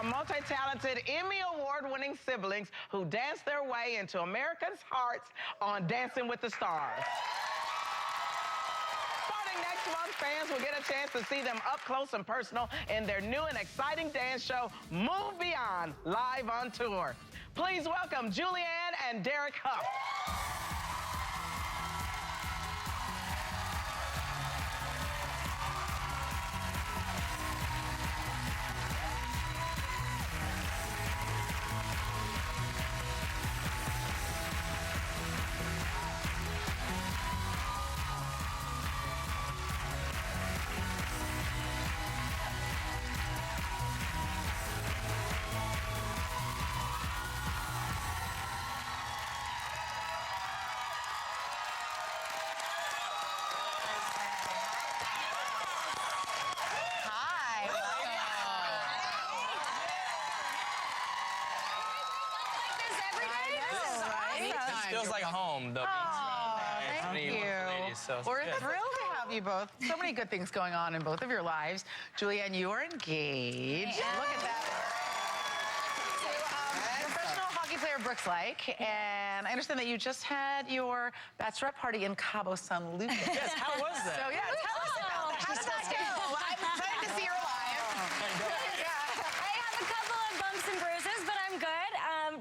multi-talented, Emmy Award-winning siblings who danced their way into America's hearts on Dancing with the Stars. Starting next month, fans will get a chance to see them up close and personal in their new and exciting dance show, Move Beyond, live on tour. Please welcome Julianne and Derek Huff. Feels like home, though. Thank you. We're thrilled to have you both. So many good things going on in both of your lives. Julianne, you are engaged. Yeah. Look at that. To professional hockey player Brooks Like, and I understand that you just had your bachelorette party in Cabo San Lucas. Yes, how was that? So yeah, tell us about that. How did that go? I'm excited to see her live. I have a couple of bumps and bruises, but I'm good.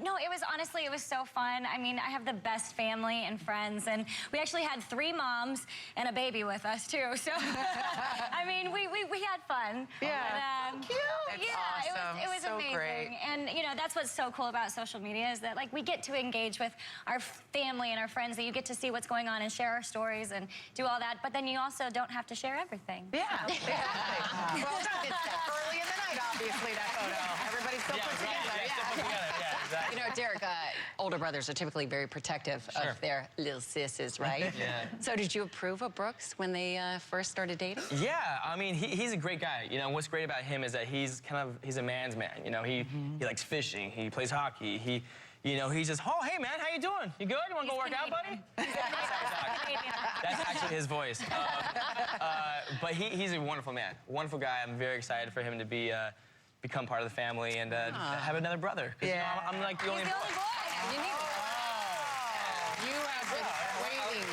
No, it was honestly, it was so fun. I mean, I have the best family and friends, and we actually had 3 moms and a baby with us too. So, I mean, we had fun. Yeah, but, cute. Yeah, Awesome. it was So amazing. great. And you know, that's what's so cool about social media is that like we get to engage with our family and our friends. That you get to see what's going on and share our stories and do all that. But then you also don't have to share everything. Yeah, exactly. Well, it's early in the night, obviously, that photo. Everybody's still put together. Yeah, exactly. You know, Derek, older brothers are typically very protective of their little sisters, right? Yeah. So did you approve of Brooks when they first started dating? Yeah, I mean, he's a great guy. You know, what's great about him is that he's a man's man. You know, he likes fishing, he plays hockey, you know, he's just, oh, hey, man, how you doing? You good? You want to go work out, buddy? That's actually his voice. But he's a wonderful man, wonderful guy. I'm very excited for him to become part of the family and have another brother. Because you know, I'm like the only boy. You need You have been waiting.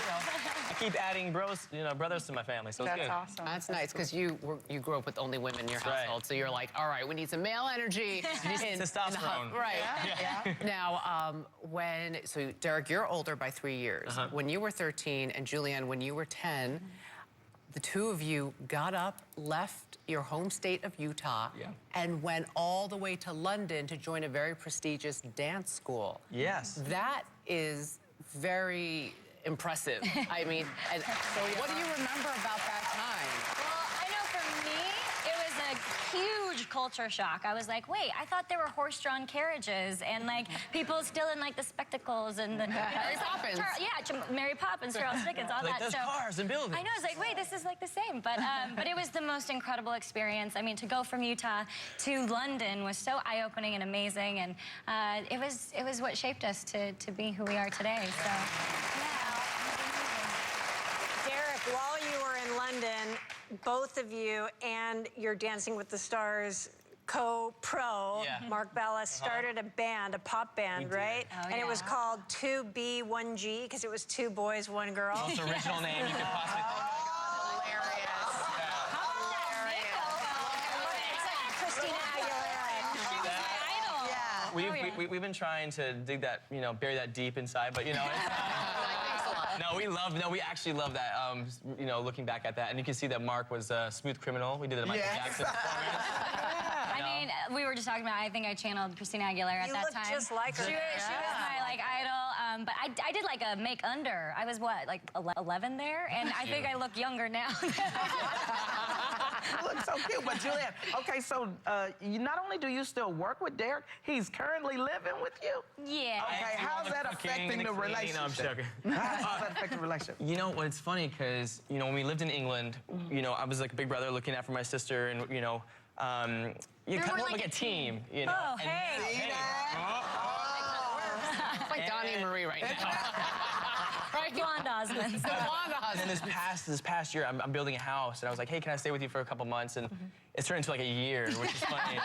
I keep adding brothers to my family, so it's good. That's awesome. That's nice, because you grew up with only women in your household, so you're like, all right, we need some male energy. Testosterone. Right. Yeah. Now, so Derek, you're older by 3 years. When you were 13 and Julianne, when you were 10, the two of you got up, left your home state of Utah, and went all the way to London to join a very prestigious dance school. Yes. That is very impressive. I mean, and so what do you remember about that time? Well, I know for me, it was a huge culture shock. I was like, wait, I thought there were horse-drawn carriages and like people still in like the spectacles and the Mary Poppins. Mary Poppins, Charles Dickens, all like that. those cars and buildings. I know, I was like, wait, this is like the same. But it was the most incredible experience. I mean, to go from Utah to London was so eye-opening and amazing, and it was what shaped us to be who we are today. So, yeah. Derek, while you were in London, both of you and your Dancing with the Stars co-pro, Mark Ballas, started a band, a pop band, right? Oh, and it was called 2B1G because it was 2 boys, 1 girl. Most original name you could possibly think of. We've been trying to dig that, bury that deep inside, but we actually love that. Looking back at that, and you can see that Mark was a smooth criminal. We did the Michael Jackson performance. I mean, we were just talking about, I think I channeled Christina Aguilera at that time. You looked just like her. She was my idol, but I did like a make under. I was what, like 11 there? And I think I look younger now. You look so cute. But Julianne, okay, so not only do you still work with Derek, he's currently living with you? Yeah. Okay, how's that affecting the relationship? No, I'm joking. How's that affecting the relationship? You know, it's funny because, when we lived in England, I was like a big brother looking out for my sister, and, you kind of like a team, Oh, hey. See that? It's like Donnie and Marie right now. Right? Blonde Osmonds. The blonde And then Osmonds. this past year, I'm building a house, and I was like, hey, can I stay with you for a couple months? And it's turned into like a year, which is funny.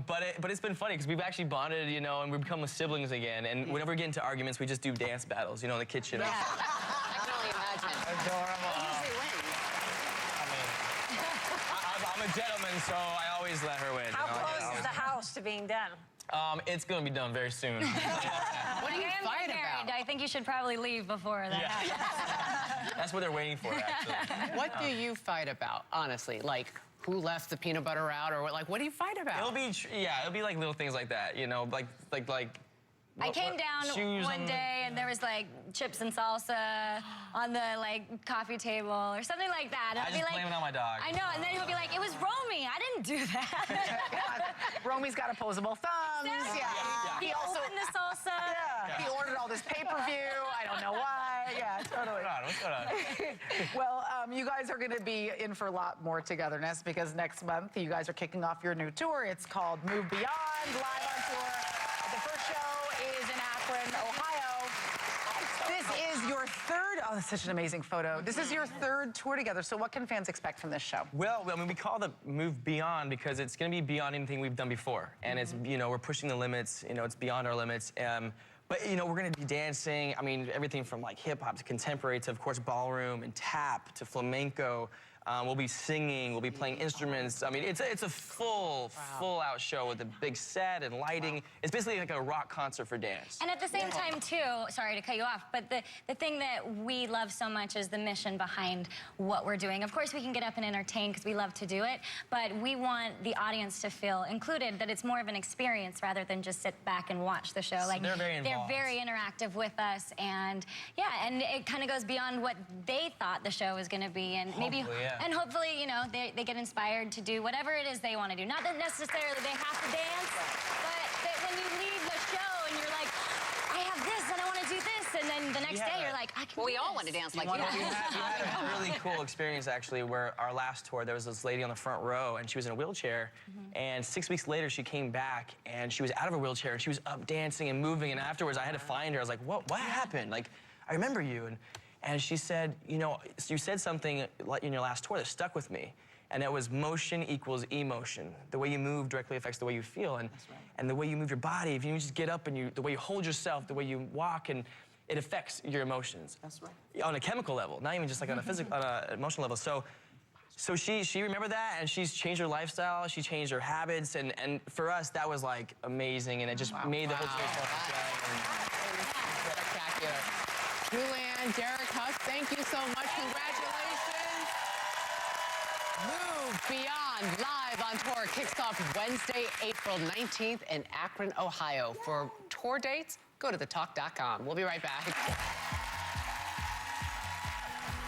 But it's been funny because we've actually bonded, you know, and we've become siblings again. And whenever we get into arguments, we just do dance battles, you know, in the kitchen. I can only imagine. Adorable. Who usually wins? I'm a gentleman, so I always let her win. How you know? close is the house to being done? It's gonna be done very soon. What do you I am fight married. about? I think you should probably leave before that happens. That's what they're waiting for, actually. What do you fight about, honestly? Like, who left the peanut butter out, or what do you fight about? It'll be like little things like that, you know, like. I came down shoes one day and there was like chips and salsa on the like coffee table or something like that. And I just blame it on my dog. I know, and then he'll be like, it was Romy. I didn't do that. Romy's got opposable thumbs. Exactly. Yeah. He also. opened the salsa. Yeah. He ordered all this pay-per-view. I don't know why. Yeah, totally. What's going on? Well, you guys are going to be in for a lot more togetherness because next month you guys are kicking off your new tour. It's called Move Beyond, live on tour. The first show is in Akron, Ohio. This is your third, oh, that's such an amazing photo. This is your third tour together. So what can fans expect from this show? Well, I mean, we call it Move Beyond because it's going to be beyond anything we've done before. And it's, you know, we're pushing the limits, you know, it's beyond our limits. But, you know, we're going to be dancing, I mean, everything from like hip hop to contemporary to, of course, ballroom and tap to flamenco. We'll be singing, we'll be playing instruments. I mean, it's a full out show with a big set and lighting. It's basically like a rock concert for dance. And at the same time, too, sorry to cut you off, but the thing that we love so much is the mission behind what we're doing. Of course, we can get up and entertain because we love to do it, but we want the audience to feel included, that it's more of an experience rather than just sit back and watch the show. Like, they're very involved. They're very interactive with us, and yeah, and it kind of goes beyond what they thought the show was going to be, and maybe, and hopefully, you know, they get inspired to do whatever it is they want to do. Not that necessarily they have to dance, but that when you leave the show and you're like, I have this and I want to do this, and then the next day you're like, I can do we all this. want to dance like We you. had a really cool experience, actually, where our last tour, there was this lady on the front row, and she was in a wheelchair, and 6 weeks later, she came back, and she was out of a wheelchair, and she was up dancing and moving, and afterwards, I had to find her. I was like, what happened? Like, I remember you. And she said, you know, you said something in your last tour that stuck with me. And that was motion equals emotion. The way you move directly affects the way you feel. And the way you move your body, if you just get up and the way you hold yourself, the way you walk, and it affects your emotions. That's right. On a chemical level, not even just like on a physical, on an emotional level. So she remembered that, and she's changed her lifestyle, she changed her habits, and for us, that was like amazing, and it just made the whole experience more Spectacular. Julianne, Derek Huss, thank you so much. Congratulations. Move Beyond, live on tour, kicks off Wednesday, April 19th in Akron, Ohio. For tour dates, go to thetalk.com. We'll be right back.